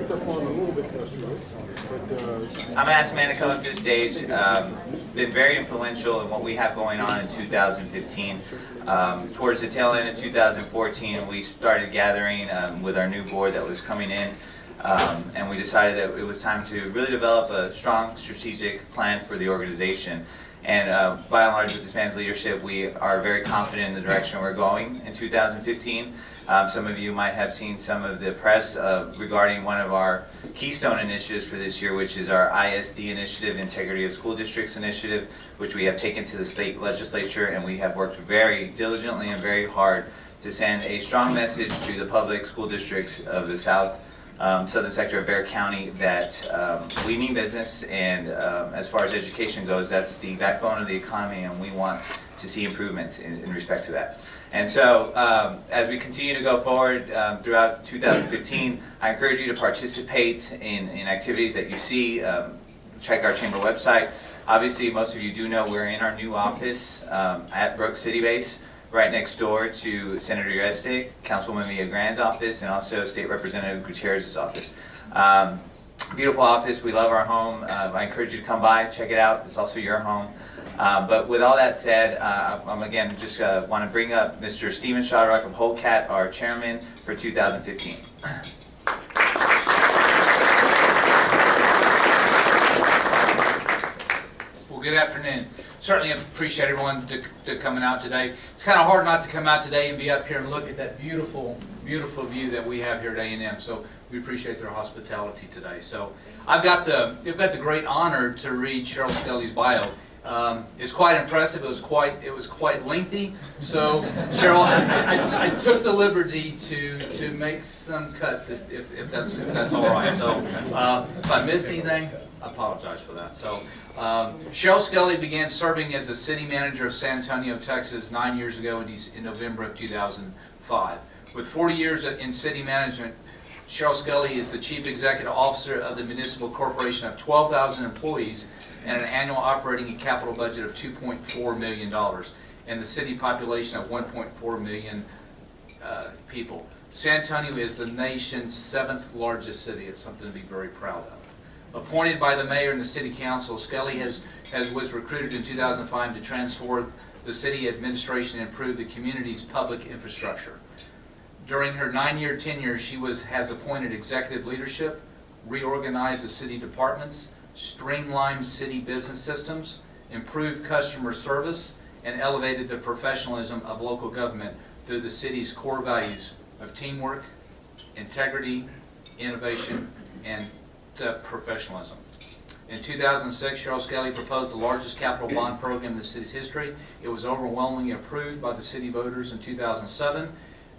stepped up on a little bit yesterday. But, I'm going to ask Amanda to come up to the stage. Been very influential in what we have going on in 2015. Towards the tail end of 2014, we started gathering with our new board that was coming in. And we decided that it was time to really develop a strong strategic plan for the organization. And by and large, with this man's leadership, we are very confident in the direction we're going in 2015. Some of you might have seen some of the press regarding one of our keystone initiatives for this year, which is our ISD initiative, Integrity of School Districts initiative, which we have taken to the state legislature, and we have worked very diligently and very hard to send a strong message to the public school districts of the southern sector of Bexar County that we mean business, and as far as education goes, that's the backbone of the economy, and we want to see improvements in respect to that. And so as we continue to go forward throughout 2015, I encourage you to participate in activities that you see. Check our chamber website. Obviously, most of you do know we're in our new office at Brooks City Base, right next door to Senator Ureste, Councilwoman Villagrán's office, and also State Representative Gutierrez's office. Beautiful office. We love our home. I encourage you to come by, check it out. It's also your home. But with all that said, I'm again just want to bring up Mr. Steven Shadrock of Holcat, our chairman for 2015. Well, good afternoon. Certainly appreciate everyone to coming out today. It's kind of hard not to come out today and be up here and look at that beautiful, beautiful view that we have here at A&M. So we appreciate their hospitality today. So I've got the great honor to read Sheryl Sculley's bio. It's quite impressive. It was quite lengthy. So Sheryl, I took the liberty to make some cuts if that's all right. So if I missed anything, I apologize for that. So Sheryl Sculley began serving as the city manager of San Antonio, Texas 9 years ago in November of 2005. With 40 years in city management, Sheryl Sculley is the chief executive officer of the municipal corporation of 12,000 employees and an annual operating and capital budget of $2.4 million and the city population of 1.4 million people. San Antonio is the nation's 7th largest city. It's something to be very proud of. Appointed by the mayor and the city council, Sculley was recruited in 2005 to transform the city administration and improve the community's public infrastructure. During her 9-year tenure, she has appointed executive leadership, reorganized the city departments, streamlined city business systems, improved customer service, and elevated the professionalism of local government through the city's core values of teamwork, integrity, innovation, and professionalism. In 2006, Sheryl Sculley proposed the largest capital bond program in the city's history. It was overwhelmingly approved by the city voters in 2007.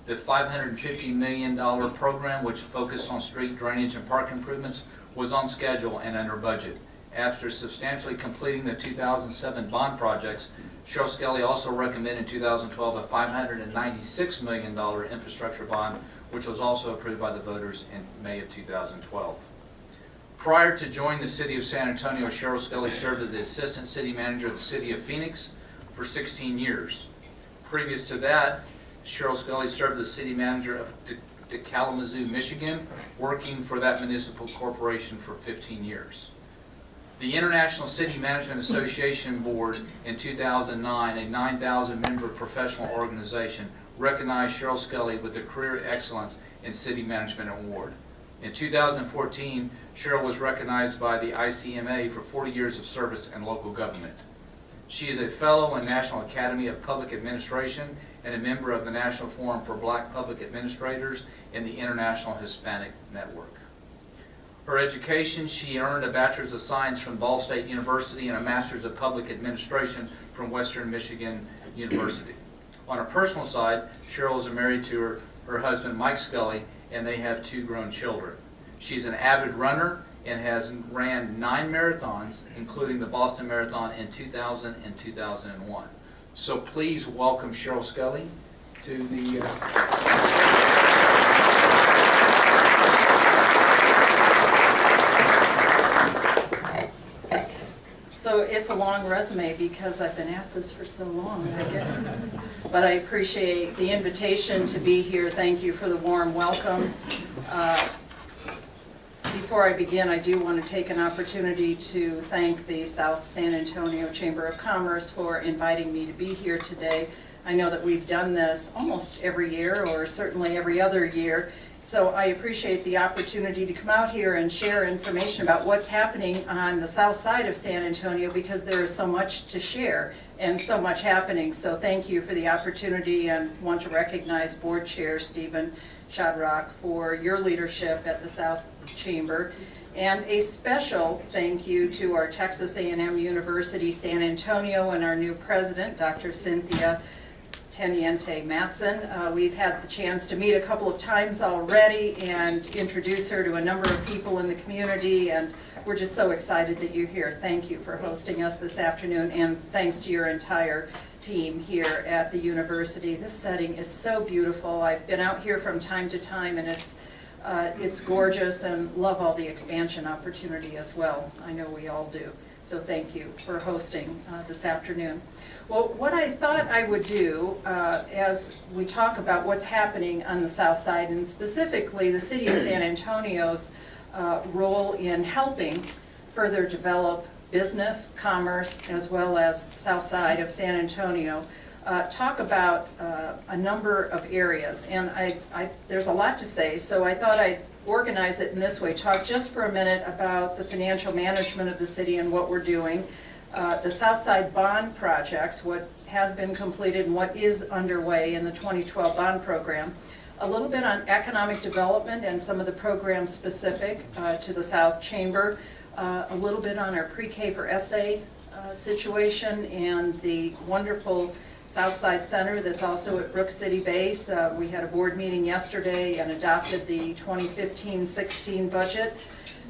The $550 million program, which focused on street drainage and park improvements, was on schedule and under budget. After substantially completing the 2007 bond projects, Sheryl Sculley also recommended in 2012 a $596 million infrastructure bond, which was also approved by the voters in May of 2012. Prior to joining the city of San Antonio, Sheryl Sculley served as the assistant city manager of the city of Phoenix for 16 years. Previous to that, Sheryl Sculley served as city manager of Kalamazoo, Michigan, working for that municipal corporation for 15 years. The International City Management Association Board in 2009, a 9,000-member professional organization, recognized Sheryl Sculley with the Career Excellence in City Management Award. In 2014, Sheryl was recognized by the ICMA for 40 years of service in local government. She is a fellow in National Academy of Public Administration and a member of the National Forum for Black Public Administrators and the International Hispanic Network. Her education, she earned a Bachelor's of Science from Ball State University and a Master's of Public Administration from Western Michigan University. On a personal side, Sheryl is married to her husband, Mike Sculley, and they have 2 grown children. She's an avid runner and has ran 9 marathons, including the Boston Marathon in 2000 and 2001. So please welcome Sheryl Sculley to the... So it's a long resume because I've been at this for so long, I guess. But I appreciate the invitation to be here. Thank you for the warm welcome. before I begin, I do want to take an opportunity to thank the South San Antonio Chamber of Commerce for inviting me to be here today. I know that we've done this almost every year, or certainly every other year, so I appreciate the opportunity to come out here and share information about what's happening on the south side of San Antonio, because there is so much to share and so much happening. So thank you for the opportunity, and want to recognize Board Chair Stephen Shadrach for your leadership at the South Chamber. And a special thank you to our Texas A&M University San Antonio and our new president, Dr. Cynthia Teniente Matson. We've had the chance to meet a couple of times already and introduce her to a number of people in the community, and we're just so excited that you're here. Thank you for hosting us this afternoon, and thanks to your entire team here at the university. This setting is so beautiful. I've been out here from time to time, and it's gorgeous, and love all the expansion opportunity as well. I know we all do. So thank you for hosting this afternoon. Well, what I thought I would do as we talk about what's happening on the south side, and specifically the City of San Antonio's role in helping further develop business, commerce, as well as the south side of San Antonio, talk about a number of areas. And there's a lot to say, so I thought I'd organize it in this way. Talk just for a minute about the financial management of the city and what we're doing. The Southside bond projects, what has been completed and what is underway in the 2012 bond program. A little bit on economic development and some of the programs specific to the South Chamber. A little bit on our pre-K for essay situation and the wonderful Southside Center that's also at Brook City Base. We had a board meeting yesterday and adopted the 2015-16 budget.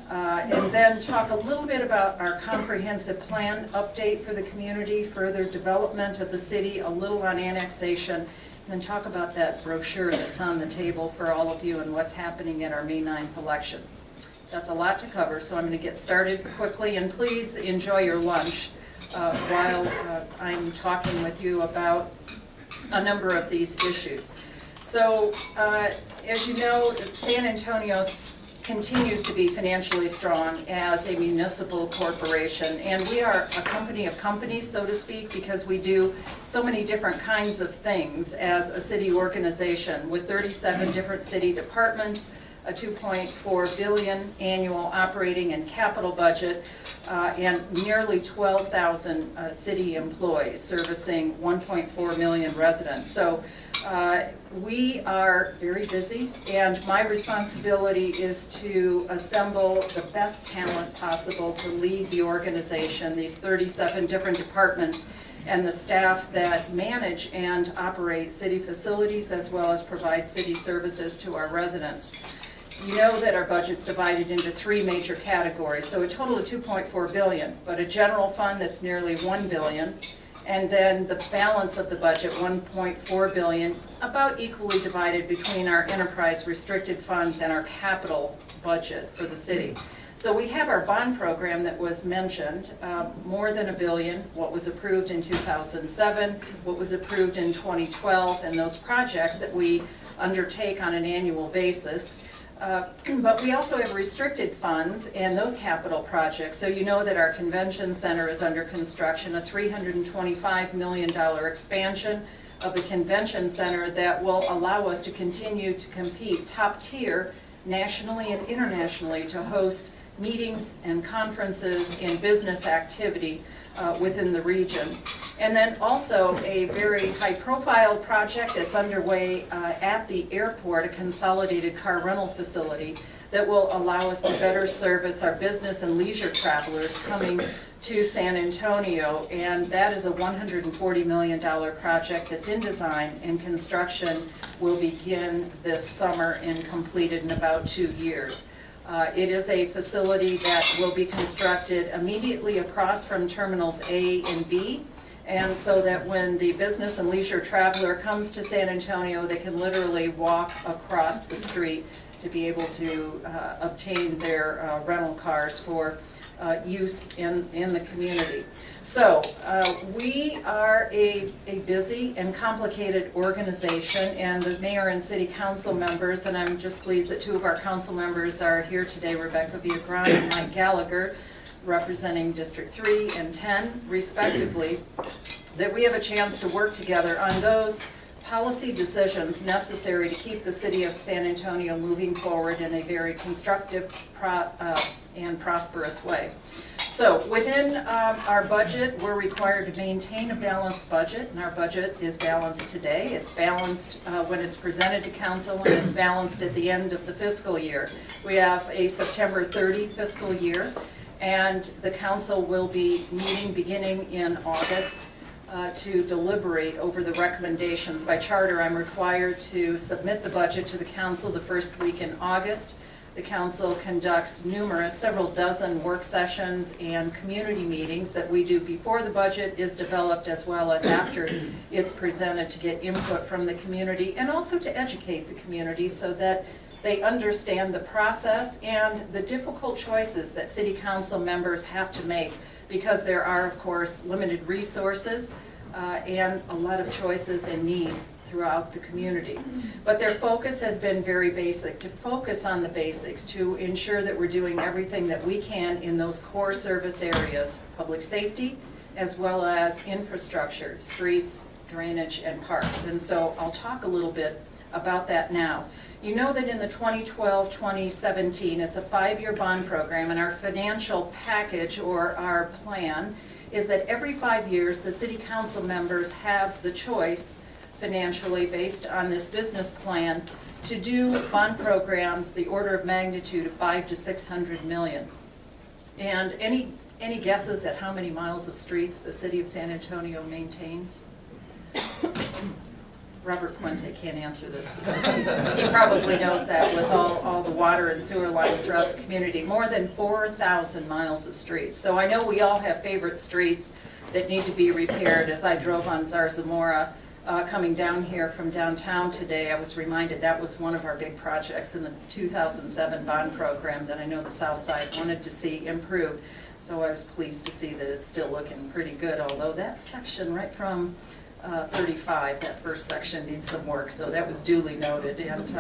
And then talk a little bit about our comprehensive plan update for the community, further development of the city, a little on annexation, and then talk about that brochure that's on the table for all of you and what's happening at our May 9th election. That's a lot to cover, so I'm going to get started quickly, and please enjoy your lunch while I'm talking with you about a number of these issues. So, as you know, San Antonio continues to be financially strong as a municipal corporation, and we are a company of companies, so to speak, because we do so many different kinds of things as a city organization with 37 different city departments, a $2.4 billion annual operating and capital budget, and nearly 12,000 city employees servicing 1.4 million residents. So we are very busy, and my responsibility is to assemble the best talent possible to lead the organization, these 37 different departments, and the staff that manage and operate city facilities as well as provide city services to our residents. You know that our budget's divided into three major categories, so a total of $2.4 billion, but a general fund that's nearly $1 billion, and then the balance of the budget, $1.4 billion, about equally divided between our enterprise restricted funds and our capital budget for the city. So we have our bond program that was mentioned, more than $1 billion, what was approved in 2007, what was approved in 2012, and those projects that we undertake on an annual basis. But we also have restricted funds and those capital projects. So you know that our convention center is under construction, a $325 million expansion of the convention center that will allow us to continue to compete top tier nationally and internationally to host meetings and conferences and business activity within the region. And then also a very high-profile project that's underway at the airport, a consolidated car rental facility that will allow us to better service our business and leisure travelers coming to San Antonio. And that is a $140 million project that's in design, and construction will begin this summer and completed in about 2 years. It is a facility that will be constructed immediately across from Terminals A and B, and so that when the business and leisure traveler comes to San Antonio, they can literally walk across the street to be able to obtain their rental cars for use in the community. So we are a busy and complicated organization, and the mayor and city council members, and I'm just pleased that two of our council members are here today, Rebecca Viagran and Mike Gallagher, representing District 3 and 10 respectively, that we have a chance to work together on those policy decisions necessary to keep the city of San Antonio moving forward in a very constructive and prosperous way. So within our budget, we're required to maintain a balanced budget, and our budget is balanced today. It's balanced when it's presented to council, and it's balanced at the end of the fiscal year. We have a September 30 fiscal year, and the council will be meeting beginning in August to deliberate over the recommendations. By charter, I'm required to submit the budget to the council the first week in August. The council conducts several dozen work sessions and community meetings that we do before the budget is developed, as well as after it's presented, to get input from the community and also to educate the community so that they understand the process and the difficult choices that city council members have to make, because there are, of course, limited resources and a lot of choices and need throughout the community. But their focus has been very basic, to focus on the basics, to ensure that we're doing everything that we can in those core service areas, public safety, as well as infrastructure, streets, drainage, and parks. And so I'll talk a little bit about that now. You know that in the 2012-2017, it's a 5-year bond program, and our financial package, or our plan, is that every 5 years the city council members have the choice financially, based on this business plan, to do bond programs the order of magnitude of $500 to $600 million. And any guesses at how many miles of streets the city of San Antonio maintains? Robert Puente can't answer this because he probably knows that with all the water and sewer lines throughout the community. More than 4,000 miles of streets. So I know we all have favorite streets that need to be repaired. As I drove on Zarzamora coming down here from downtown today, I was reminded that was one of our big projects in the 2007 bond program that I know the Southside wanted to see improved. So I was pleased to see that it's still looking pretty good, although that section right from 35, that first section, needs some work, so that was duly noted, and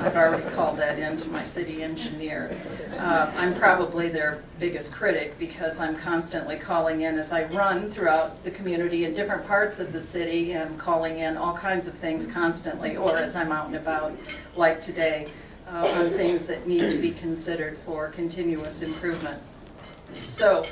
I've already called that in to my city engineer. I'm probably their biggest critic because I'm constantly calling in as I run throughout the community in different parts of the city, and calling in all kinds of things constantly, or as I'm out and about, like today, on things that need to be considered for continuous improvement. So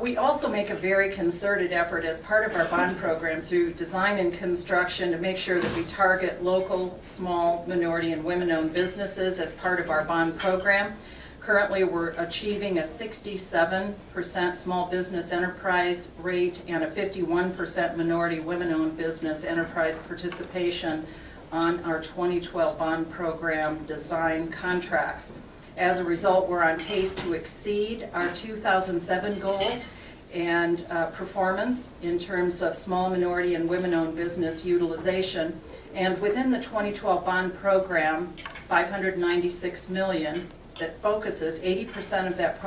we also make a very concerted effort as part of our bond program through design and construction to make sure that we target local, small, minority, and women-owned businesses as part of our bond program. Currently, we're achieving a 67% small business enterprise rate and a 51% minority women-owned business enterprise participation on our 2012 bond program design contracts. As a result, we're on pace to exceed our 2007 goal and performance in terms of small, minority, and women-owned business utilization. And within the 2012 bond program, $596 million that focuses, 80% of that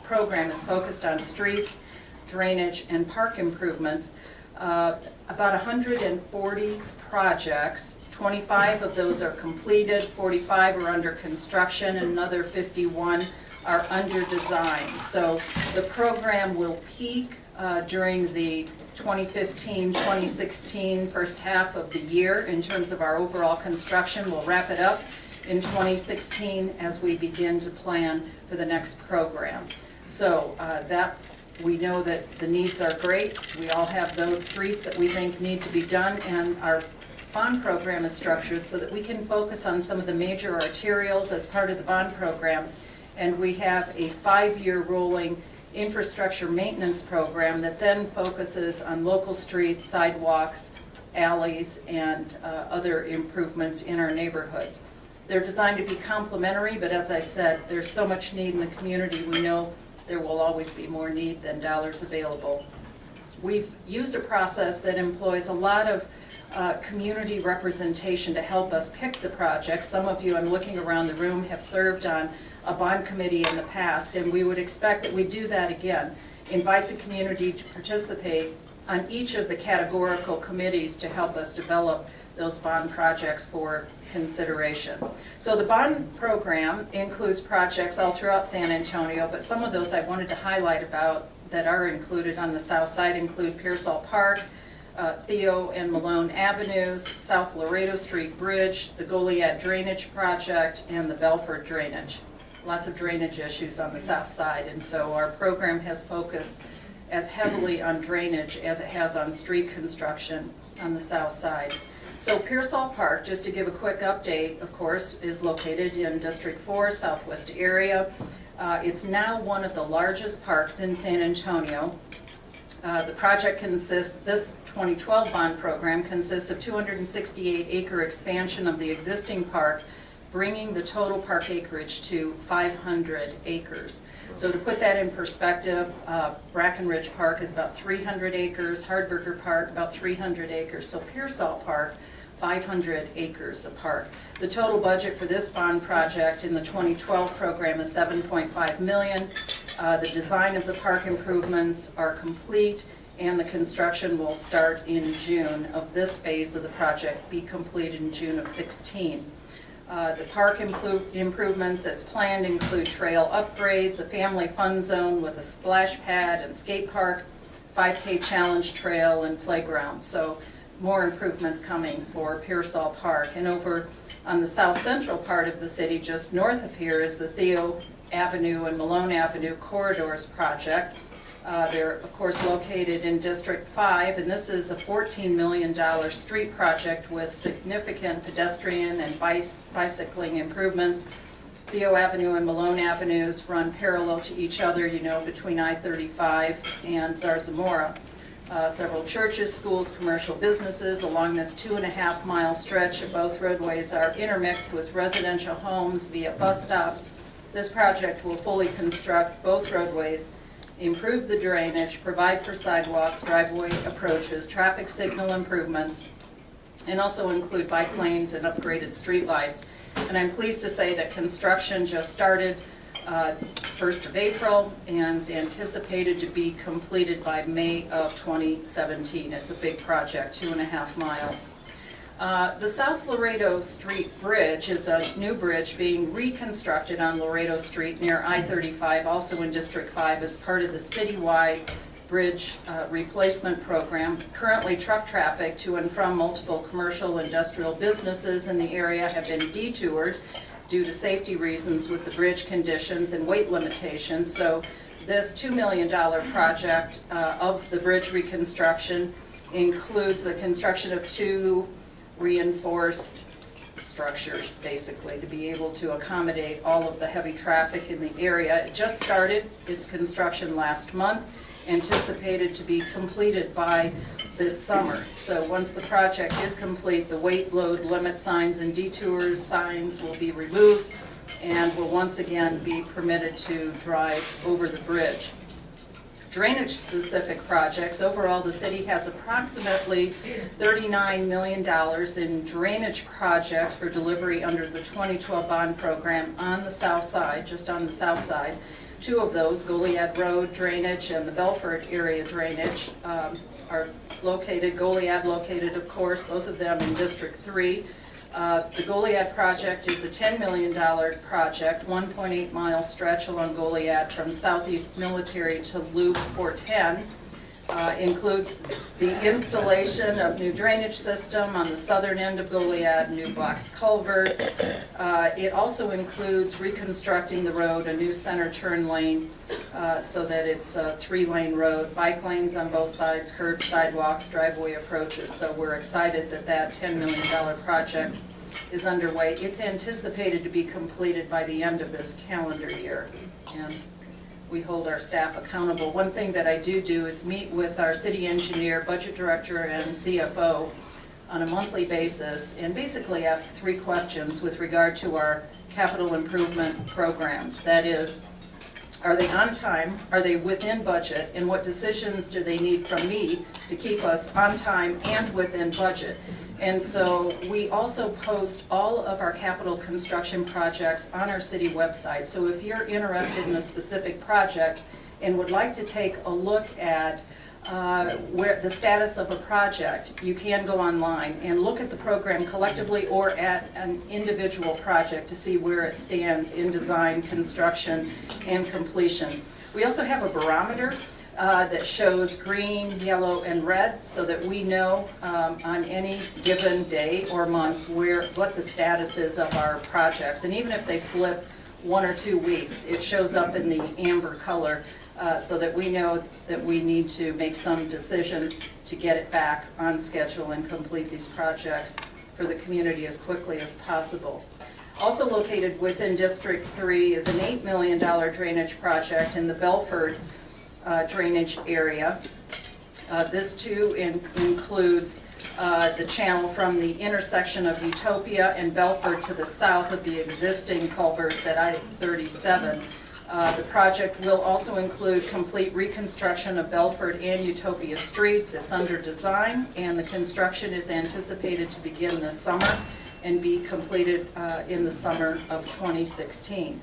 program is focused on streets, drainage, and park improvements. About 140 projects. 25 of those are completed, 45 are under construction, and another 51 are under design. So the program will peak during the 2015-2016 first half of the year in terms of our overall construction. We'll wrap it up in 2016 as we begin to plan for the next program. So we know that the needs are great. We all have those streets that we think need to be done, and our bond program is structured so that we can focus on some of the major arterials as part of the bond program. And we have a 5-year rolling infrastructure maintenance program that then focuses on local streets, sidewalks, alleys, and other improvements in our neighborhoods. They're designed to be complementary, but as I said, there's so much need in the community, we know there will always be more need than dollars available. We've used a process that employs a lot of community representation to help us pick the projects. Some of you, I'm looking around the room, have served on a bond committee in the past, and we would expect that we do that again. Invite the community to participate on each of the categorical committees to help us develop those bond projects for consideration. So the bond program includes projects all throughout San Antonio, but some of those I wanted to highlight about that are included on the south side include Pearsall Park, Theo and Malone Avenues, South Laredo Street Bridge, the Goliad Drainage Project, and the Belford Drainage. Lots of drainage issues on the south side, and so our program has focused as heavily on drainage as it has on street construction on the south side. So Pearsall Park, just to give a quick update, of course, is located in District 4, Southwest area. It's now one of the largest parks in San Antonio. The project consists, this 2012 bond program consists of 268-acre expansion of the existing park, bringing the total park acreage to 500 acres. So to put that in perspective, Brackenridge Park is about 300 acres, Hardberger Park about 300 acres, so Pearsall Park 500 acres of park. The total budget for this bond project in the 2012 program is $7.5 million. The design of the park improvements are complete, and the construction will start in June of this phase of the project, be completed in June of 16. The park improvements as planned include trail upgrades, a family fun zone with a splash pad and skate park, 5K challenge trail, and playground. So more improvements coming for Pearsall Park. And over on the south central part of the city, just north of here, is the Theo Avenue and Malone Avenue Corridors project. They're, of course, located in District 5, and this is a $14 million street project with significant pedestrian and bicycling improvements. Theo Avenue and Malone Avenues run parallel to each other, you know, between I-35 and Zarzamora. Several churches, schools, commercial businesses along this 2.5-mile stretch of both roadways are intermixed with residential homes via bus stops. This project will fully construct both roadways, improve the drainage, provide for sidewalks, driveway approaches, traffic signal improvements, and also include bike lanes and upgraded streetlights. And I'm pleased to say that construction just started 1st of April and is anticipated to be completed by May of 2017. It's a big project, 2.5 miles. The South Laredo Street Bridge is a new bridge being reconstructed on Laredo Street near I-35, also in District 5, as part of the citywide bridge replacement program. Currently, truck traffic to and from multiple commercial industrial businesses in the area have been detoured due to safety reasons with the bridge conditions and weight limitations. So this $2 million project of the bridge reconstruction includes the construction of 2 reinforced structures, basically, to be able to accommodate all of the heavy traffic in the area. It just started its construction last month, anticipated to be completed by this summer. So once the project is complete, the weight load limit signs and detours signs will be removed and will once again be permitted to drive over the bridge. Drainage specific projects. Overall, the city has approximately $39 million in drainage projects for delivery under the 2012 bond program on the south side, just on the south side. 2 of those, Goliad Road drainage and the Belford area drainage, are located, Goliad located, of course, both of them in District 3. The Goliad project is a $10 million project, 1.8 mile stretch along Goliad from Southeast Military to Loop 410. Includes the installation of new drainage system on the southern end of Goliad, new box culverts. It also includes reconstructing the road, a new center turn lane, so that it's a 3-lane road, bike lanes on both sides, curb sidewalks, driveway approaches. So we're excited that that $10 million project is underway. It's anticipated to be completed by the end of this calendar year, and we hold our staff accountable. One thing that I do is meet with our city engineer, budget director, and CFO on a monthly basis and basically ask 3 questions with regard to our capital improvement programs. That is, Are they on time? Are they within budget? And what decisions do they need from me to keep us on time and within budget? And so we also post all of our capital construction projects on our city website. So if you're interested in a specific project and would like to take a look at where the status of a project, you can go online and look at the program collectively or at an individual project to see where it stands in design, construction, and completion. We also have a barometer that shows green, yellow, and red so that we know on any given day or month what the status is of our projects. And even if they slip 1 or 2 weeks, it shows up in the amber color so that we know that we need to make some decisions to get it back on schedule and complete these projects for the community as quickly as possible. Also located within District 3 is an $8 million drainage project in the Belford drainage area. This too includes the channel from the intersection of Utopia and Belford to the south of the existing culverts at I-37. The project will also include complete reconstruction of Belford and Utopia streets. It's under design, and the construction is anticipated to begin this summer and be completed in the summer of 2016.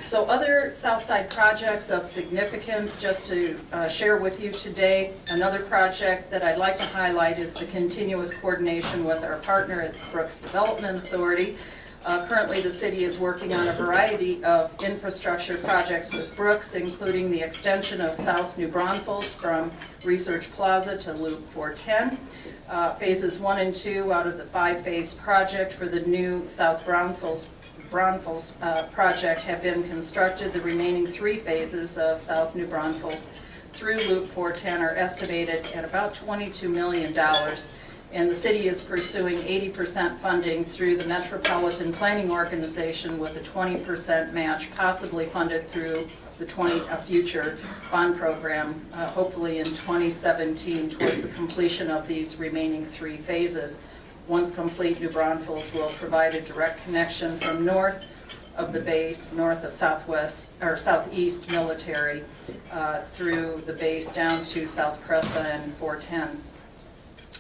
So other Southside projects of significance, just to share with you today, another project that I'd like to highlight is the continuous coordination with our partner at Brooks Development Authority. Currently, the city is working on a variety of infrastructure projects with Brooks, including the extension of South New Braunfels from Research Plaza to Loop 410. Phases 1 and 2 out of the 5-phase project for the new South Braunfels project have been constructed. The remaining 3 phases of South New Braunfels through Loop 410 are estimated at about $22 million. And the city is pursuing 80% funding through the Metropolitan Planning Organization with a 20% match, possibly funded through the future bond program, hopefully in 2017, towards the completion of these remaining 3 phases. Once complete, New Braunfels will provide a direct connection from north of the base, north of southeast military, through the base down to South Presa and 410.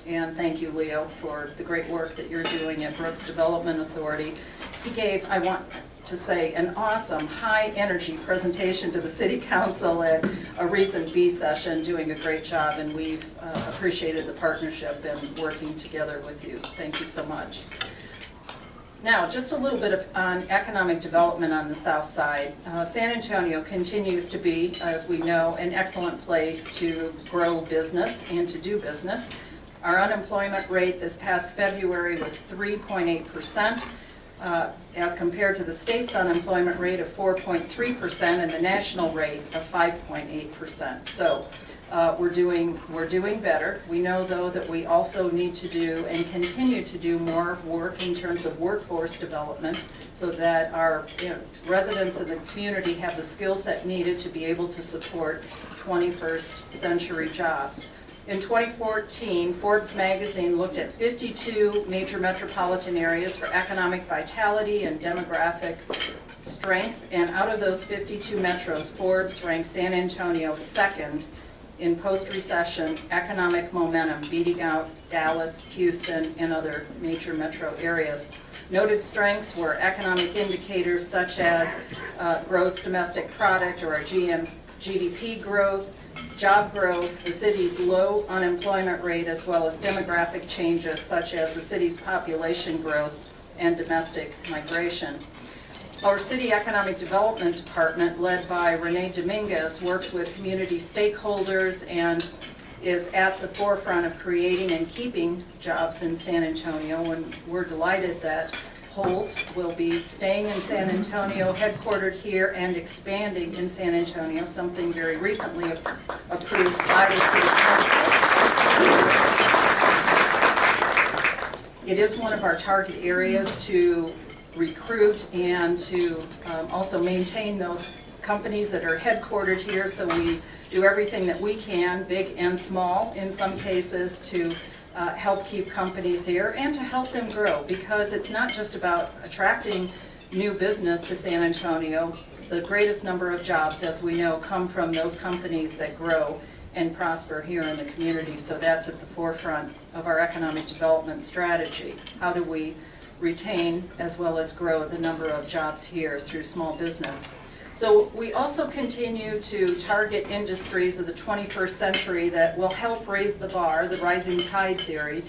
And thank you, Leo, for the great work that you're doing at Brooks Development Authority. He gave, I want to say, an awesome, high-energy presentation to the City Council at a recent B session, doing a great job, and we've appreciated the partnership and working together with you. Thank you so much. Now, just a little bit on economic development on the south side. San Antonio continues to be, as we know, an excellent place to grow business and to do business. Our unemployment rate this past February was 3.8%, as compared to the state's unemployment rate of 4.3% and the national rate of 5.8%. So we're doing better. We know, though, that we also need to do and continue to do more work in terms of workforce development so that our residents in the community have the skill set needed to be able to support 21st century jobs. In 2014, Forbes magazine looked at 52 major metropolitan areas for economic vitality and demographic strength, and out of those 52 metros, Forbes ranked San Antonio second in post-recession economic momentum, beating out Dallas, Houston, and other major metro areas. Noted strengths were economic indicators such as gross domestic product, or GDP growth, job growth, the city's low unemployment rate, as well as demographic changes such as the city's population growth and domestic migration. Our City Economic Development Department, led by Renee Dominguez, works with community stakeholders and is at the forefront of creating and keeping jobs in San Antonio, and we're delighted that Holt will be staying in San Antonio, headquartered here, and expanding in San Antonio, something very recently approved by the City Council. It is one of our target areas to recruit and to also maintain those companies that are headquartered here, so we do everything that we can, big and small in some cases, to help keep companies here and to help them grow, because it's not just about attracting new business to San Antonio. The greatest number of jobs, as we know, come from those companies that grow and prosper here in the community. So that's at the forefront of our economic development strategy. How do we retain as well as grow the number of jobs here through small business? So we also continue to target industries of the 21st century that will help raise the bar, the rising tide theory,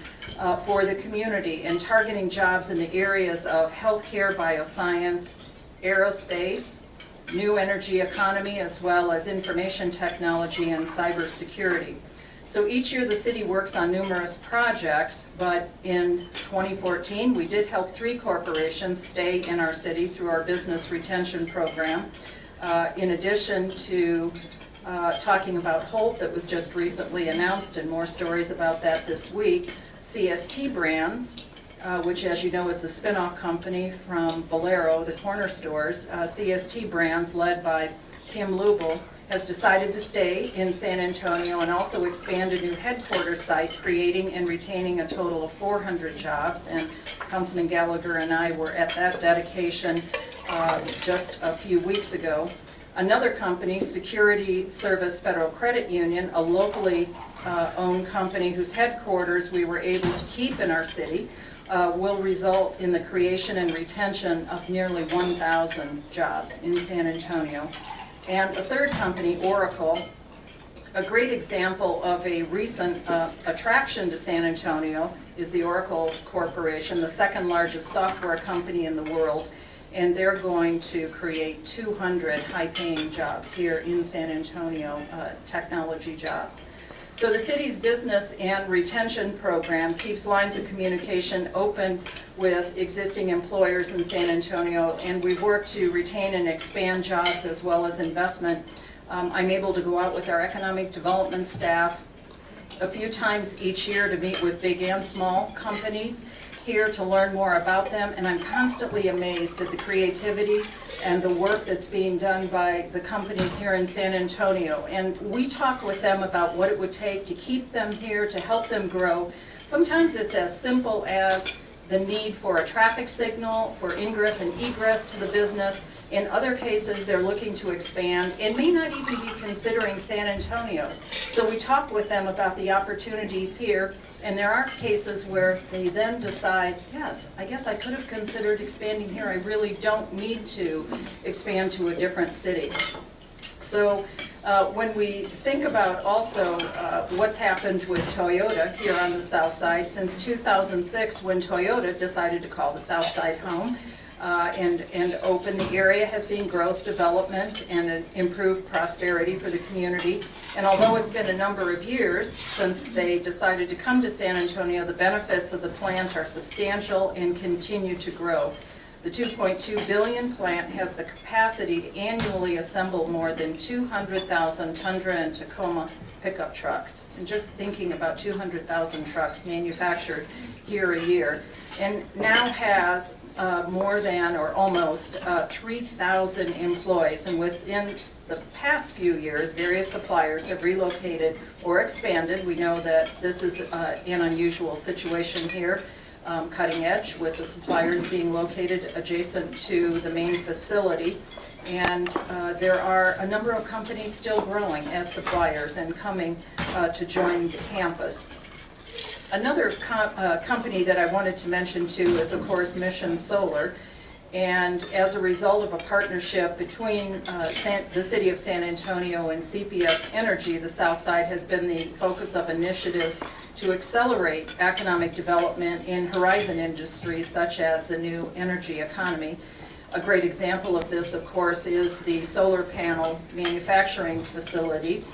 for the community, and targeting jobs in the areas of healthcare, bioscience, aerospace, new energy economy, as well as information technology and cybersecurity. So each year the city works on numerous projects, but in 2014 we did help 3 corporations stay in our city through our business retention program. In addition to talking about Holt that was just recently announced, and more stories about that this week, CST Brands, which as you know is the spin-off company from Valero, the corner stores. CST Brands, led by Kim Lubel, has decided to stay in San Antonio and also expand a new headquarters site, creating and retaining a total of 400 jobs. And Councilman Gallagher and I were at that dedication just a few weeks ago. Another company, Security Service Federal Credit Union, a locally owned company whose headquarters we were able to keep in our city, will result in the creation and retention of nearly 1,000 jobs in San Antonio. And a third company, Oracle, a great example of a recent attraction to San Antonio is the Oracle Corporation, the second largest software company in the world, and they're going to create 200 high-paying jobs here in San Antonio, technology jobs. So the city's business and retention program keeps lines of communication open with existing employers in San Antonio, and we work to retain and expand jobs as well as investment. I'm able to go out with our economic development staff a few times each year to meet with big and small companies here to learn more about them, and I'm constantly amazed at the creativity and the work that's being done by the companies here in San Antonio. And we talk with them about what it would take to keep them here, to help them grow. Sometimes it's as simple as the need for a traffic signal for ingress and egress to the business. In other cases, they're looking to expand and may not even be considering San Antonio. So we talk with them about the opportunities here, and there are cases where they then decide, yes, I guess I could have considered expanding here. I really don't need to expand to a different city. So when we think about also what's happened with Toyota here on the South Side, since 2006 when Toyota decided to call the South Side home, and open, the area has seen growth, development, and an improved prosperity for the community. And although it's been a number of years since they decided to come to San Antonio, the benefits of the plant are substantial and continue to grow. The $2.2 billion plant has the capacity to annually assemble more than 200,000 Tundra and Tacoma pickup trucks. And just thinking about 200,000 trucks manufactured here a year, and now has more than, or almost, 3,000 employees. And within the past few years, various suppliers have relocated or expanded. We know that this is an unusual situation here, cutting edge, with the suppliers being located adjacent to the main facility. And there are a number of companies still growing as suppliers and coming to join the campus. Another company that I wanted to mention too is, of course, Mission Solar. And as a result of a partnership between the City of San Antonio and CPS Energy, the South Side has been the focus of initiatives to accelerate economic development in horizon industries such as the new energy economy. A great example of this, of course, is the solar panel manufacturing facility.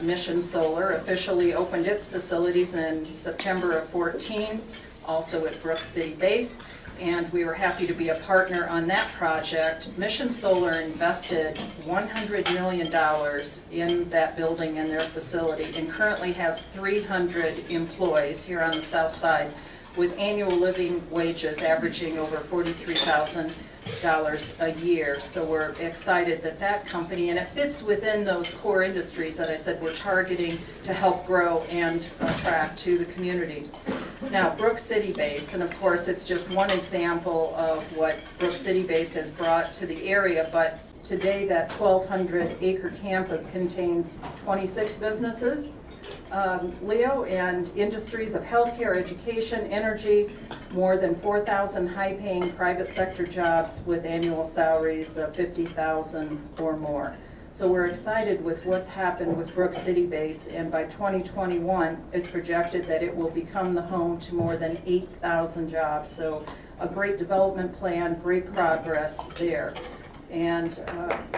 Mission Solar officially opened its facilities in September of 2014, also at Brook City Base, and we were happy to be a partner on that project. Mission Solar invested $100 million in that building and their facility, and currently has 300 employees here on the South Side, with annual living wages averaging over $43,000 a year. So we're excited that that company, and it fits within those core industries that I said we're targeting to help grow and attract to the community. Now, Brook City Base, and of course, it's just one example of what Brook City Base has brought to the area, but today that 1,200-acre campus contains 26 businesses, Leo, and industries of healthcare, education, energy, more than 4,000 high-paying private sector jobs with annual salaries of $50,000 or more. So we're excited with what's happened with Brook City Base, and by 2021, it's projected that it will become the home to more than 8,000 jobs. So a great development plan, great progress there. And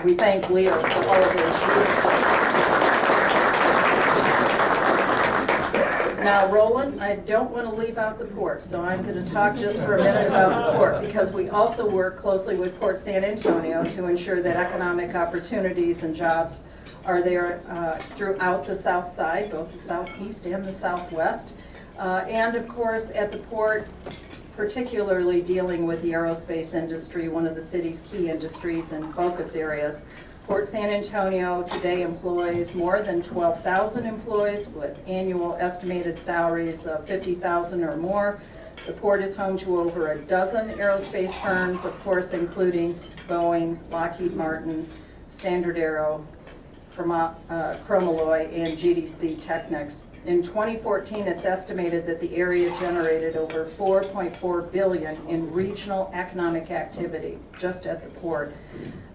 we thank Leo for all of his. Now, Roland, I don't want to leave out the port, so I'm going to talk just for a minute about the port, because we also work closely with Port San Antonio to ensure that economic opportunities and jobs are there throughout the south side, both the southeast and the southwest. And of course, at the port, particularly dealing with the aerospace industry, one of the city's key industries and focus areas. Port San Antonio today employs more than 12,000 employees with annual estimated salaries of $50,000 or more. The port is home to over a dozen aerospace firms, of course, including Boeing, Lockheed Martin, Standard Aero, Chromalloy, and GDC Technics. In 2014, it's estimated that the area generated over $4.4 billion in regional economic activity just at the port.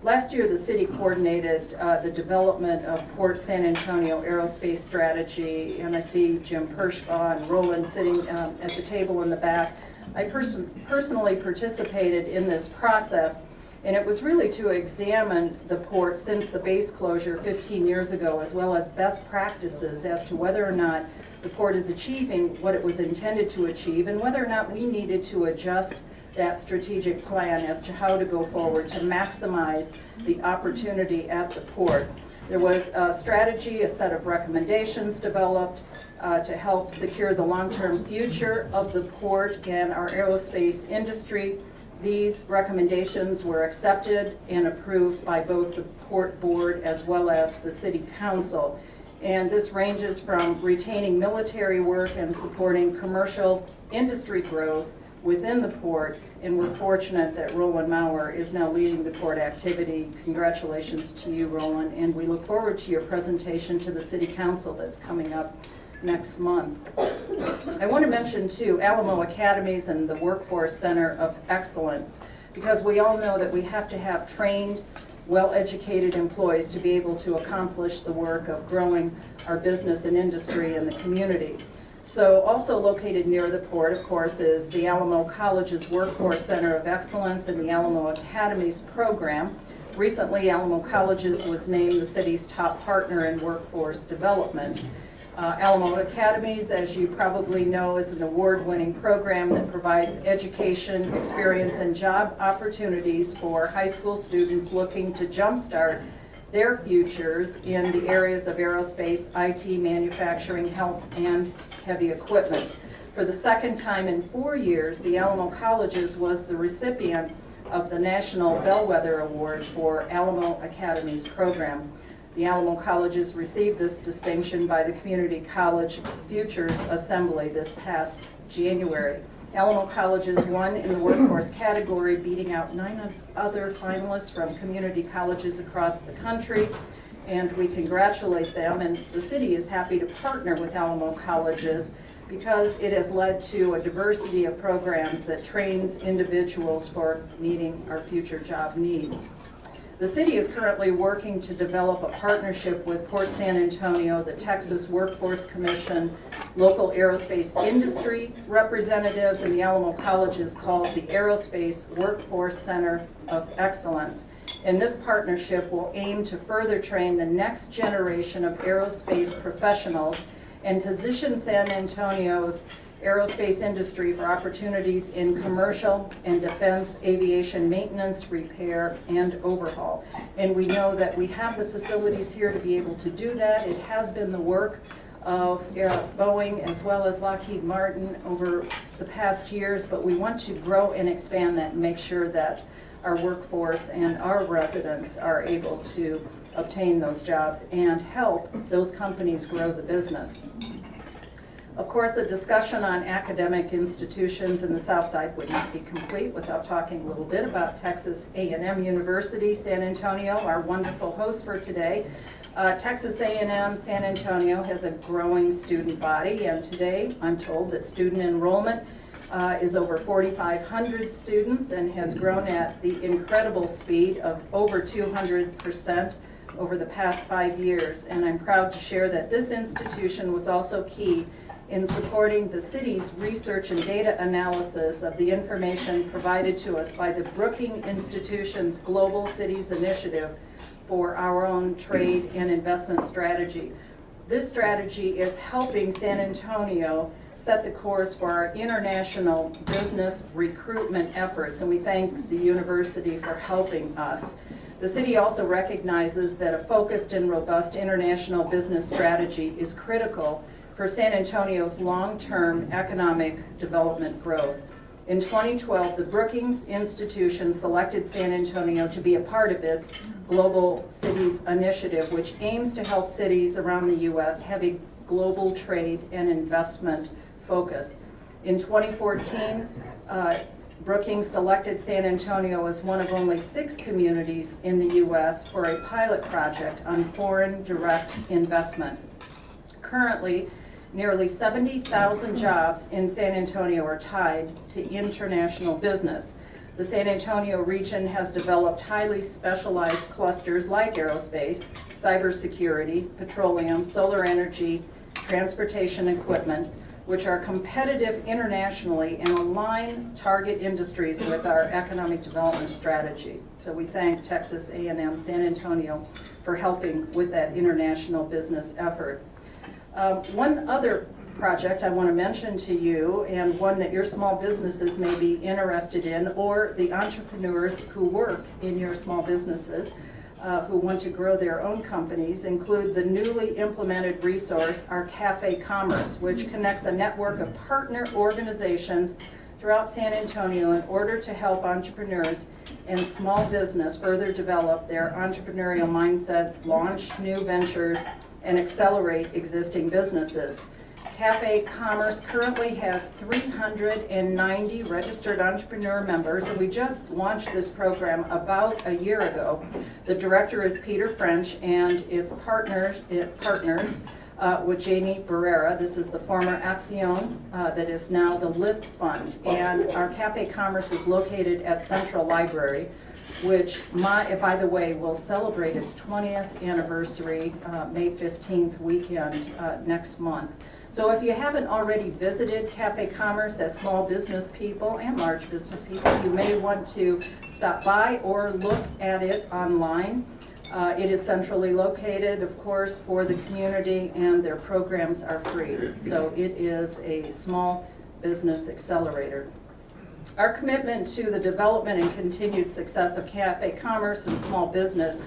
Last year, the city coordinated the development of Port San Antonio aerospace strategy, and I see Jim Pershbaugh and Roland sitting at the table in the back. I personally participated in this process, and it was really to examine the port since the base closure 15 years ago, as well as best practices as to whether or not the port is achieving what it was intended to achieve, and whether or not we needed to adjust that strategic plan as to how to go forward to maximize the opportunity at the port. There was a strategy, a set of recommendations developed to help secure the long-term future of the port and our aerospace industry. These recommendations were accepted and approved by both the port board as well as the city council. And this ranges from retaining military work and supporting commercial industry growth within the port, and we're fortunate that Roland Maurer is now leading the port activity. Congratulations to you, Roland, and we look forward to your presentation to the City Council that's coming up next month. I want to mention too Alamo Academies and the Workforce Center of Excellence, because we all know that we have to have trained, well-educated employees to be able to accomplish the work of growing our business and industry in the community. So also located near the port, of course, is the Alamo College's Workforce Center of Excellence and the Alamo Academies program. Recently, Alamo Colleges was named the city's top partner in workforce development. Alamo Academies, as you probably know, is an award-winning program that provides education, experience, and job opportunities for high school students looking to jumpstart their futures in the areas of aerospace, IT, manufacturing, health, and heavy equipment. For the second time in 4 years, the Alamo Colleges was the recipient of the National Bellwether Award for Alamo Academies program. The Alamo Colleges received this distinction by the Community College Futures Assembly this past January. Alamo Colleges won in the workforce category, beating out 9 other finalists from community colleges across the country, and we congratulate them, and the city is happy to partner with Alamo Colleges because it has led to a diversity of programs that trains individuals for meeting our future job needs. The city is currently working to develop a partnership with Port San Antonio, the Texas Workforce Commission, local aerospace industry representatives, and the Alamo Colleges called the Aerospace Workforce Center of Excellence. And this partnership will aim to further train the next generation of aerospace professionals and position San Antonio's aerospace industry for opportunities in commercial and defense aviation maintenance, repair, and overhaul. And we know that we have the facilities here to be able to do that. It has been the work of Boeing as well as Lockheed Martin over the past years, but we want to grow and expand that and make sure that our workforce and our residents are able to obtain those jobs and help those companies grow the business. Of course, a discussion on academic institutions in the Southside would not be complete without talking a little bit about Texas A&M University, San Antonio, our wonderful host for today. Texas A&M San Antonio has a growing student body, and today I'm told that student enrollment is over 4,500 students and has grown at the incredible speed of over 200% over the past 5 years. And I'm proud to share that this institution was also key in supporting the city's research and data analysis of the information provided to us by the Brookings Institution's Global Cities Initiative for our own trade and investment strategy. This strategy is helping San Antonio set the course for our international business recruitment efforts, and we thank the university for helping us. The city also recognizes that a focused and robust international business strategy is critical for San Antonio's long-term economic development growth. In 2012, the Brookings Institution selected San Antonio to be a part of its Global Cities Initiative, which aims to help cities around the U.S. have a global trade and investment focus. In 2014, Brookings selected San Antonio as one of only 6 communities in the U.S. for a pilot project on foreign direct investment. Currently, nearly 70,000 jobs in San Antonio are tied to international business. The San Antonio region has developed highly specialized clusters like aerospace, cybersecurity, petroleum, solar energy, transportation equipment, which are competitive internationally and align target industries with our economic development strategy. So we thank Texas A&M San Antonio for helping with that international business effort. One other project I want to mention to you, and one that your small businesses may be interested in, or the entrepreneurs who work in your small businesses who want to grow their own companies, include the newly implemented resource, our Cafe Commerce, which connects a network of partner organizations throughout San Antonio in order to help entrepreneurs and small business further develop their entrepreneurial mindset, launch new ventures, and accelerate existing businesses. Cafe Commerce currently has 390 registered entrepreneur members, and we just launched this program about a year ago. The director is Peter French, and it partners with Jamie Barrera. This is the former Accion that is now the Lift Fund. And our Cafe Commerce is located at Central Library, which, by the way, will celebrate its 20th anniversary May 15th weekend next month. So if you haven't already visited Cafe Commerce as small business people and large business people, you may want to stop by or look at it online. It is centrally located, of course, for the community, and their programs are free. So it is a small business accelerator. Our commitment to the development and continued success of Cafe Commerce and small business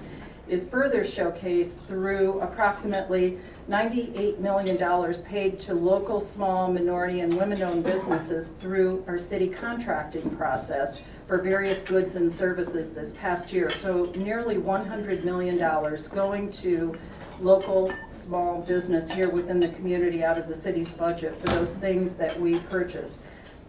is further showcased through approximately $98 million paid to local, small, minority, and women-owned businesses through our city contracting process for various goods and services this past year. So nearly $100 million going to local small business here within the community out of the city's budget for those things that we purchase.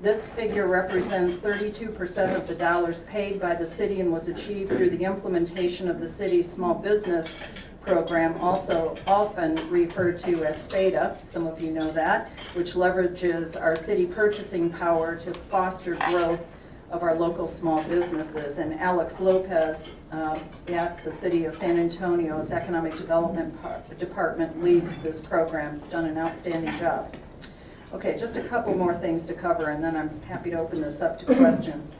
This figure represents 32% of the dollars paid by the city and was achieved through the implementation of the city's small business program, also often referred to as SPADA, some of you know that, which leverages our city purchasing power to foster growth of our local small businesses. And Alex Lopez at the City of San Antonio's Economic Development Department leads this program. He's done an outstanding job. Okay, just a couple more things to cover, and then I'm happy to open this up to questions.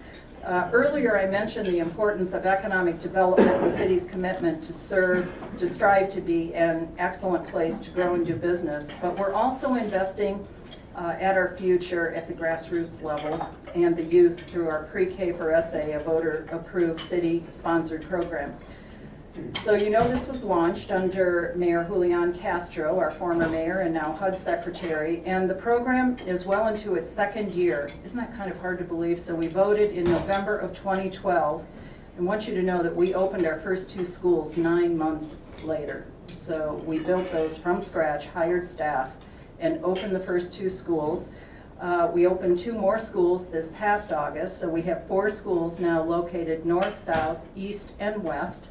Earlier I mentioned the importance of economic development and the city's commitment to strive to be an excellent place to grow and do business, but we're also investing at our future at the grassroots level and the youth through our Pre-K for SA, a voter-approved city-sponsored program. So you know this was launched under Mayor Julian Castro, our former mayor and now HUD secretary, and the program is well into its second year. Isn't that kind of hard to believe? So we voted in November of 2012, and want you to know that we opened our first 2 schools 9 months later. So we built those from scratch, hired staff, and opened the first 2 schools. We opened 2 more schools this past August, so we have 4 schools now located north, south, east, and west,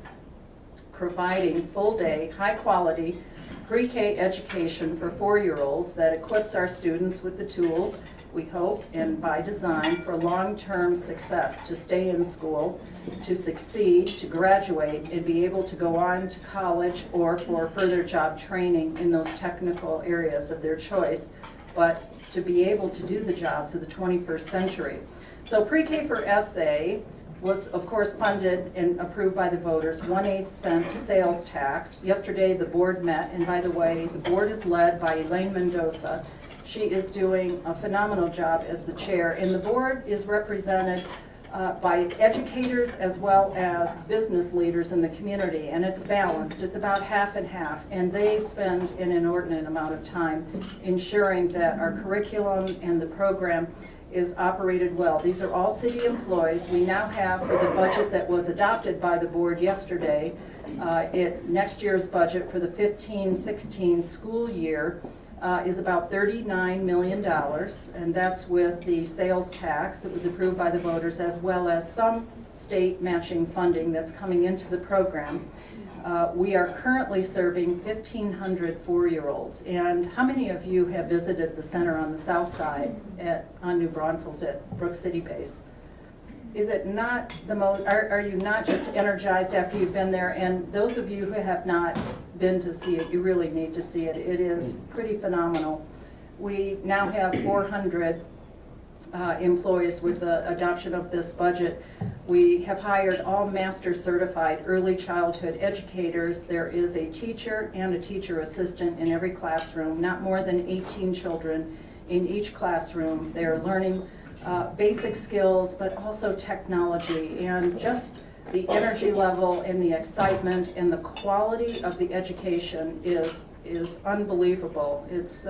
providing full-day, high-quality pre-K education for 4-year-olds that equips our students with the tools, we hope, and by design, for long-term success, to stay in school, to succeed, to graduate, and be able to go on to college or for further job training in those technical areas of their choice, but to be able to do the jobs of the 21st century. So pre-K for SA was, of course, funded and approved by the voters, 1/8 cent sales tax. Yesterday, the board met, and by the way, the board is led by Elaine Mendoza. She is doing a phenomenal job as the chair, and the board is represented by educators as well as business leaders in the community, and it's balanced. It's about half and half, and they spend an inordinate amount of time ensuring that our curriculum and the program is operated well. These are all city employees. We now have, for the budget that was adopted by the board yesterday, next year's budget for the 15-16 school year is about $39 million, and that's with the sales tax that was approved by the voters, as well as some state matching funding that's coming into the program. We are currently serving 1,500 4-year-olds. And how many of you have visited the center on the south side on New Braunfels at Brook City Base? Is it not the most, are you not just energized after you've been there? And those of you who have not been to see it, you really need to see it. It is pretty phenomenal. We now have 400 employees with the adoption of this budget. We have hired all master certified early childhood educators. There is a teacher and a teacher assistant in every classroom, not more than 18 children in each classroom. They're learning basic skills, but also technology, and just the energy level and the excitement and the quality of the education is unbelievable. It's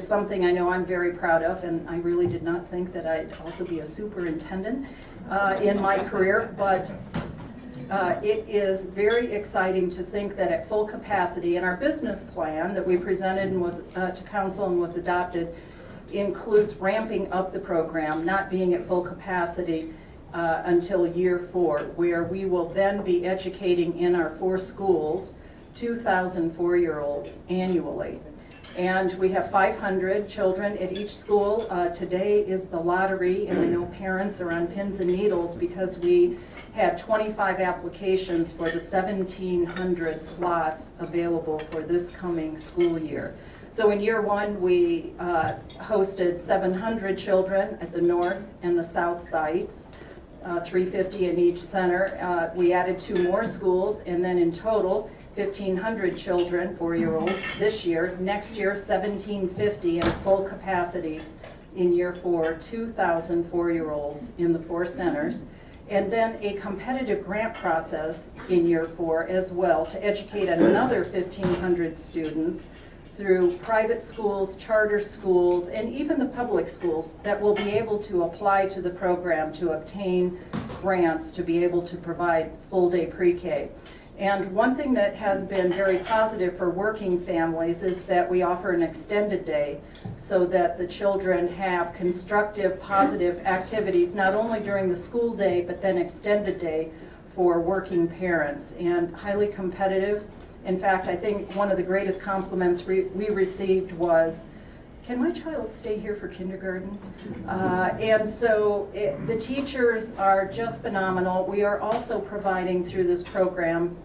something I know I'm very proud of, and I really did not think that I'd also be a superintendent in my career, but it is very exciting to think that at full capacity, and our business plan that we presented and was to council and was adopted includes ramping up the program, not being at full capacity until year 4, where we will then be educating in our 4 schools 2,000 4-year-olds annually. And we have 500 children at each school. Today is the lottery, and I know parents are on pins and needles because we had 25 applications for the 1,700 slots available for this coming school year. So in year 1, we hosted 700 children at the north and the south sites, 350 in each center. We added 2 more schools, and then in total, 1,500 children, 4-year-olds this year. Next year, 1,750 in full capacity in year 4, 2,000 4-year-olds in the 4 centers. And then a competitive grant process in year 4 as well to educate another 1,500 students through private schools, charter schools, and even the public schools that will be able to apply to the program to obtain grants to be able to provide full-day pre-K. And one thing that has been very positive for working families is that we offer an extended day so that the children have constructive, positive activities, not only during the school day, but then extended day for working parents, and highly competitive. In fact, I think one of the greatest compliments we received was, "Can my child stay here for kindergarten?" And so the teachers are just phenomenal. We are also providing through this program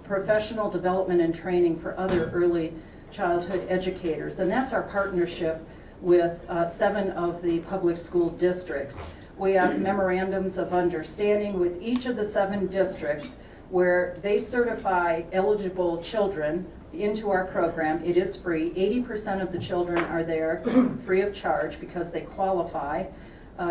professional development and training for other early childhood educators. And that's our partnership with 7 of the public school districts. We have memorandums of understanding with each of the 7 districts where they certify eligible children into our program. It is free. 80% of the children are there free of charge because they qualify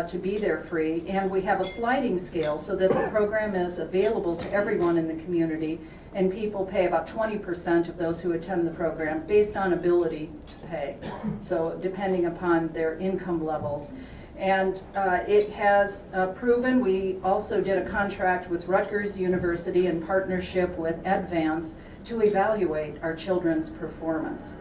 to be there free. And we have a sliding scale so that the program is available to everyone in the community, and people pay about 20% of those who attend the program based on ability to pay, so depending upon their income levels. And it has proven. We also did a contract with Rutgers University in partnership with Advance to evaluate our children's performance.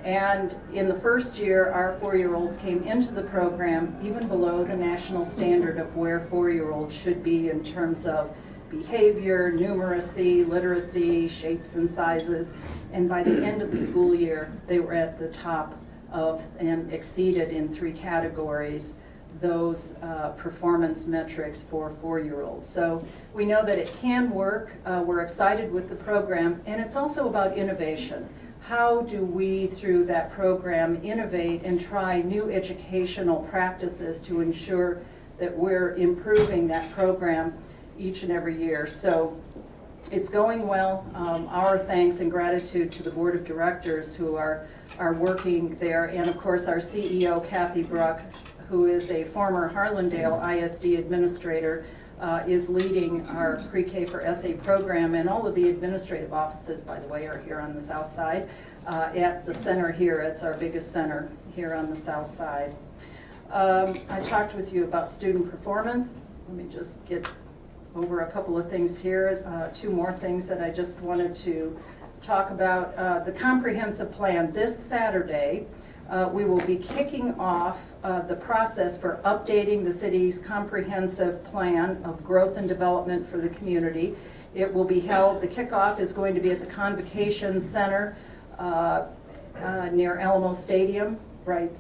And in the first year, our 4-year-olds came into the program even below the national standard of where 4-year-olds should be in terms of behavior, numeracy, literacy, shapes and sizes. And by the end of the school year, they were at the top of and exceeded in 3 categories those performance metrics for 4-year-olds. So we know that it can work. We're excited with the program, and it's also about innovation. How do we, through that program, innovate and try new educational practices to ensure that we're improving that program each and every year? So it's going well. Our thanks and gratitude to the Board of Directors who are working there, and of course our CEO, Kathy Bruck, who is a former Harlandale ISD administrator, is leading our pre-K for SA program, and all of the administrative offices, by the way, are here on the south side at the center here. It's our biggest center here on the south side. I talked with you about student performance. Let me just get over a couple of things here. 2 more things that I just wanted to talk about. The comprehensive plan. This Saturday, we will be kicking off the process for updating the city's comprehensive plan of growth and development for the community. It will be held, the kickoff is going to be at the Convocation Center near Alamo Stadium, right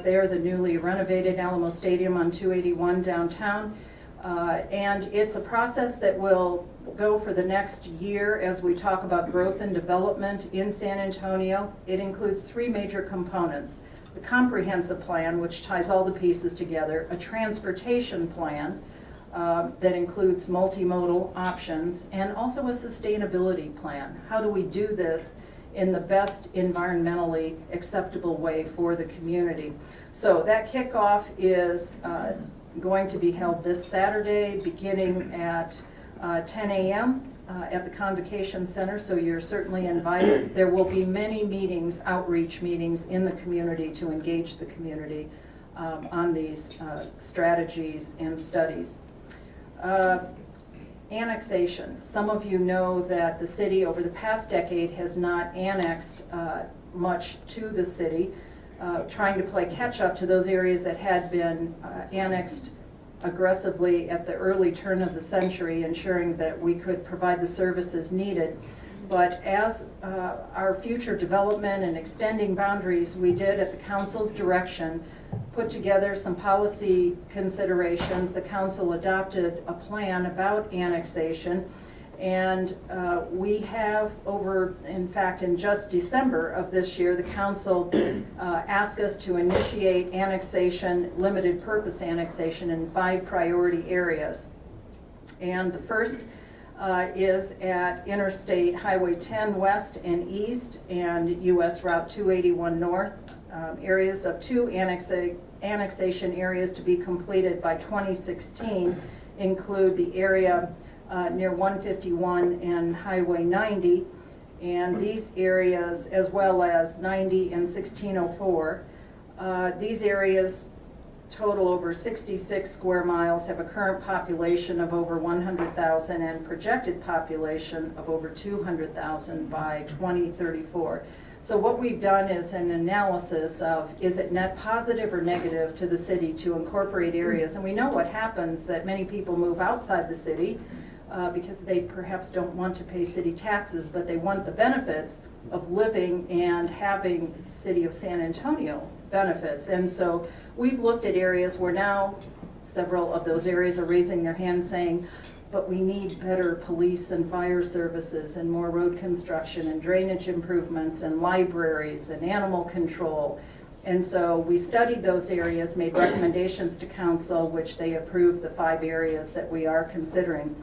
there, the newly renovated Alamo Stadium on 281 downtown. And it's a process that will go for the next year as we talk about growth and development in San Antonio. It includes 3 major components: the comprehensive plan, which ties all the pieces together, a transportation plan that includes multimodal options, and also a sustainability plan. How do we do this in the best environmentally acceptable way for the community? So that kickoff is going to be held this Saturday beginning at 10 a.m. At the Convocation Center, so you're certainly invited. There will be many meetings, outreach meetings in the community to engage the community on these strategies and studies. Annexation. Some of you know that the city over the past decade has not annexed much to the city, trying to play catch up to those areas that had been annexed aggressively at the early turn of the century, ensuring that we could provide the services needed. But as our future development and extending boundaries, we did, at the council's direction, put together some policy considerations. The council adopted a plan about annexation, and we have in fact, in just December of this year, the council asked us to initiate annexation, limited purpose annexation, in 5 priority areas. And the first is at Interstate Highway 10 West and East and US Route 281 North. Areas of 2 annexation areas to be completed by 2016 include the area near 151 and Highway 90, and these areas, as well as 90 and 1604. These areas total over 66 square miles, have a current population of over 100,000 and projected population of over 200,000 by 2034. So what we've done is an analysis of, is it net positive or negative to the city to incorporate areas? And we know what happens, that many people move outside the city because they perhaps don't want to pay city taxes, but they want the benefits of living and having City of San Antonio benefits. And so we've looked at areas where now several of those areas are raising their hands saying, but we need better police and fire services and more road construction and drainage improvements and libraries and animal control. And so we studied those areas, made recommendations to council, which they approved the 5 areas that we are considering.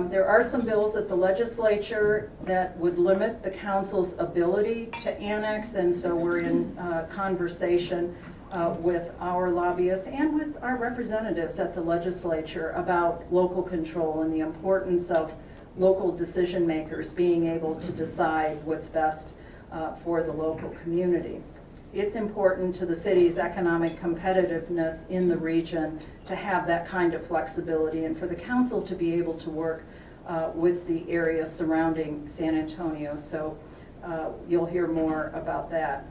There are some bills at the legislature that would limit the council's ability to annex, and so we're in conversation with our lobbyists and with our representatives at the legislature about local control and the importance of local decision makers being able to decide what's best for the local community. It's important to the city's economic competitiveness in the region to have that kind of flexibility, and for the council to be able to work with the area surrounding San Antonio. So you'll hear more about that.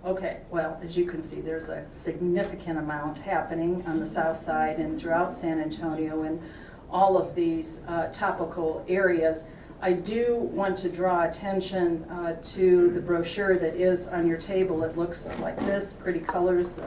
Okay, well, as you can see, there's a significant amount happening on the south side and throughout San Antonio in all of these topical areas. I do want to draw attention to the brochure that is on your table. It looks like this, pretty colors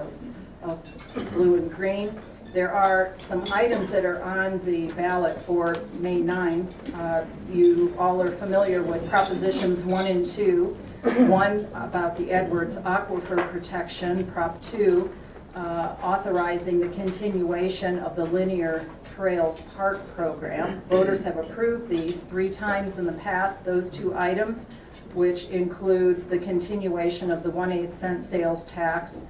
of blue and green. There are some items that are on the ballot for May 9th. You all are familiar with Propositions 1 and 2. One about the Edwards Aquifer Protection, Prop 2, authorizing the continuation of the Linear Trails Park program. Voters have approved these 3 times in the past, those 2 items, which include the continuation of the 1/8 cent sales tax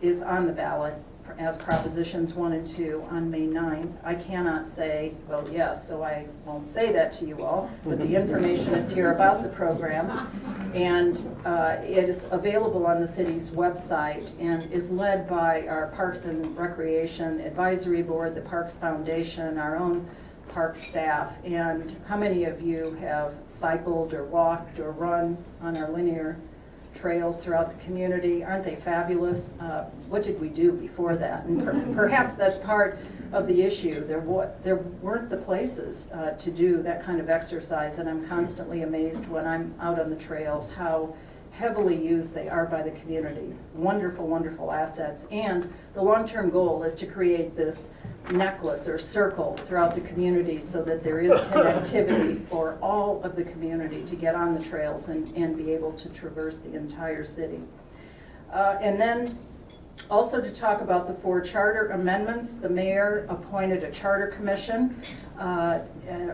is on the ballot as Propositions 1 and 2 on May 9th. I cannot say, well, yes, so I won't say that to you all, but the information is here about the program, and it is available on the city's website and is led by our Parks and Recreation Advisory Board, the Parks Foundation, our own park staff. And how many of you have cycled or walked or run on our linear trails throughout the community? Aren't they fabulous? What did we do before that? And perhaps that's part of the issue. There weren't the places to do that kind of exercise, and I'm constantly amazed when I'm out on the trails how heavily used they are by the community. Wonderful, wonderful assets. And the long-term goal is to create this necklace or circle throughout the community so that there is connectivity for all of the community to get on the trails and be able to traverse the entire city. And then also to talk about the 4 charter amendments, the mayor appointed a charter commission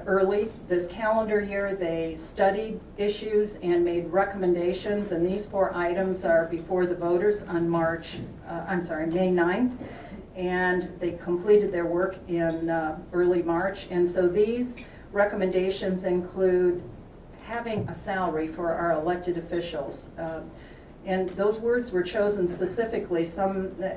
early this calendar year. They studied issues and made recommendations, and these 4 items are before the voters on May 9th. And they completed their work in early March. And so these recommendations include having a salary for our elected officials. And those words were chosen specifically.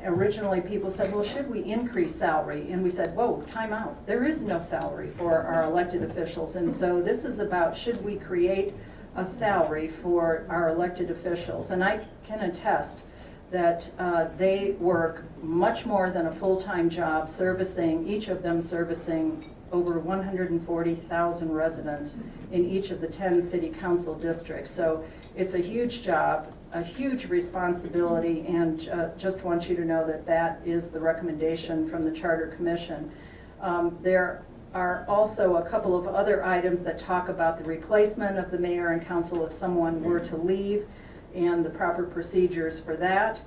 Originally people said, well, should we increase salary? And we said, whoa, time out. There is no salary for our elected officials. And so this is about, should we create a salary for our elected officials? And I can attest that they work much more than a full-time job, each of them servicing over 140,000 residents in each of the 10 city council districts. So it's a huge job, a huge responsibility, and just want you to know that that is the recommendation from the Charter Commission. There are also a couple of other items that talk about the replacement of the mayor and council if someone were to leave, and the proper procedures for that.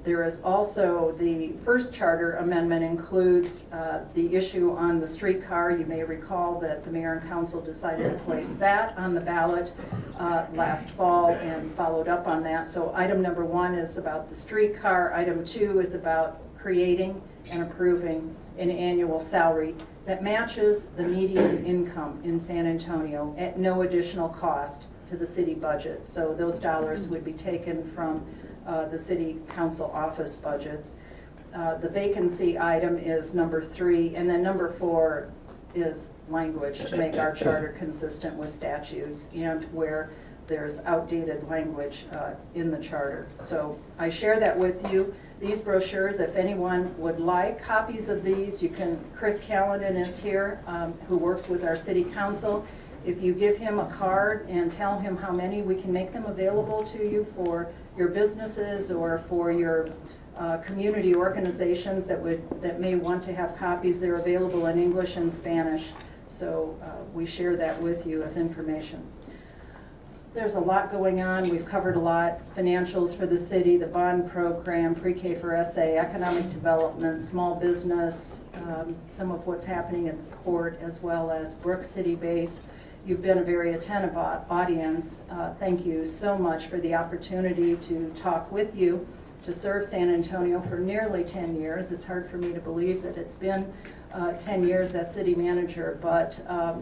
There is also the first charter amendment includes the issue on the streetcar. You may recall that the mayor and council decided to place that on the ballot last fall and followed up on that. So item number 1 is about the streetcar. Item 2 is about creating and approving an annual salary that matches the median income in San Antonio at no additional cost to the city budget. So those dollars would be taken from the city council office budgets. The vacancy item is number 3, and then number 4 is language to make our charter consistent with statutes and where there's outdated language in the charter. So I share that with you. These brochures, if anyone would like copies of these, you can, Chris Callanan is here, who works with our city council. If you give him a card and tell him how many, we can make them available to you for your businesses or for your community organizations that may want to have copies. They're available in English and Spanish, so we share that with you as information. There's a lot going on. We've covered a lot. Financials for the city, the bond program, pre-K for SA, economic development, small business, some of what's happening at the port, as well as Brook City Base. You've been a very attentive audience. Thank you so much for the opportunity to talk with you, to serve San Antonio for nearly 10 years. It's hard for me to believe that it's been 10 years as city manager, but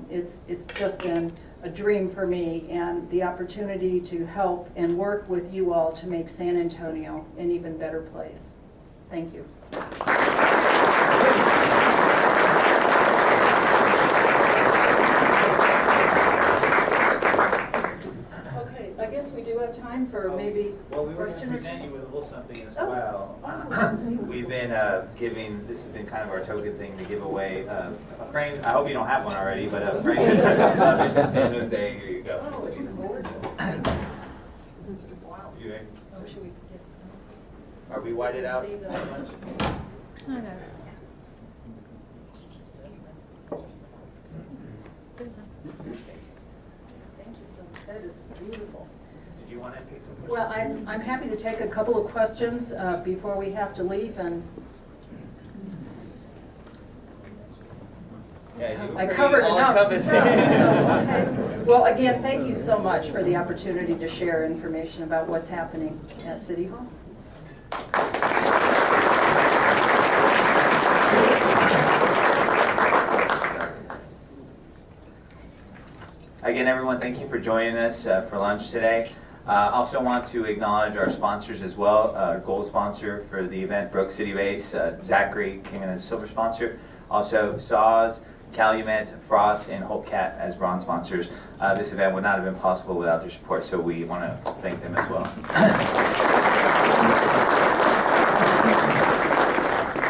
it's just been a dream for me, and the opportunity to help and work with you all to make San Antonio an even better place. Thank you. Okay, I guess we do have time time for maybe Well, we were going to question or present you with a little something as Oh. well. We've been giving, this has been kind of our token thing to give away a frame. I hope you don't have one already, but a frame of Mission San Jose. Here you go. Oh, it's gorgeous. Wow. You ready? Oh, should we get? Are we whited out? See the- I know. Thank you so much. That is beautiful. Did you want to take some questions? Well, I'm happy to take a couple of questions before we have to leave, and Yeah, you I were covered pretty enough. all-encompassing. Okay. Well, again, thank you so much for the opportunity to share information about what's happening at City Hall. Again, everyone, thank you for joining us for lunch today. Also want to acknowledge our sponsors as well. Our gold sponsor for the event, Brook City Base, Zachary came in as silver sponsor. Also, Saws, Calumet, Frost, and Hope Cat as bronze sponsors. This event would not have been possible without their support, so we want to thank them as well.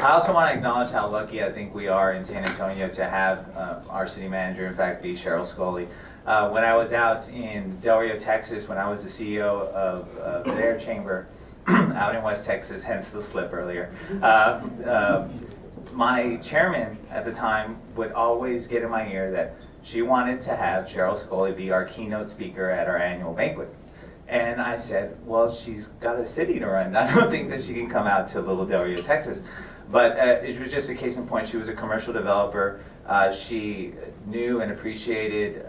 I also want to acknowledge how lucky I think we are in San Antonio to have our city manager, in fact, be Sheryl Sculley. When I was out in Del Rio, Texas, when I was the CEO of their chamber out in West Texas, hence the slip earlier, my chairman at the time would always get in my ear that she wanted to have Sheryl Sculley be our keynote speaker at our annual banquet. And I said, well, she's got a city to run. I don't think that she can come out to Little Del Rio, Texas. But it was just a case in point. She was a commercial developer. She knew and appreciated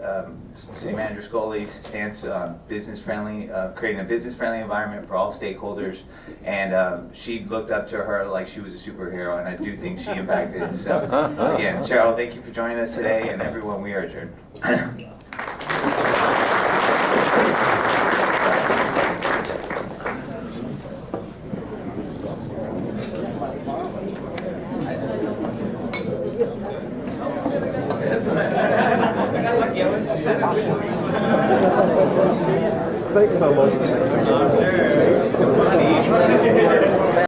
City Manager Sculley's stance on business-friendly, creating a business-friendly environment for all stakeholders. And she looked up to her like she was a superhero, and I do think she in fact is. So again, Sheryl, thank you for joining us today, and everyone, we are adjourned. Thanks so much. Sure. Money.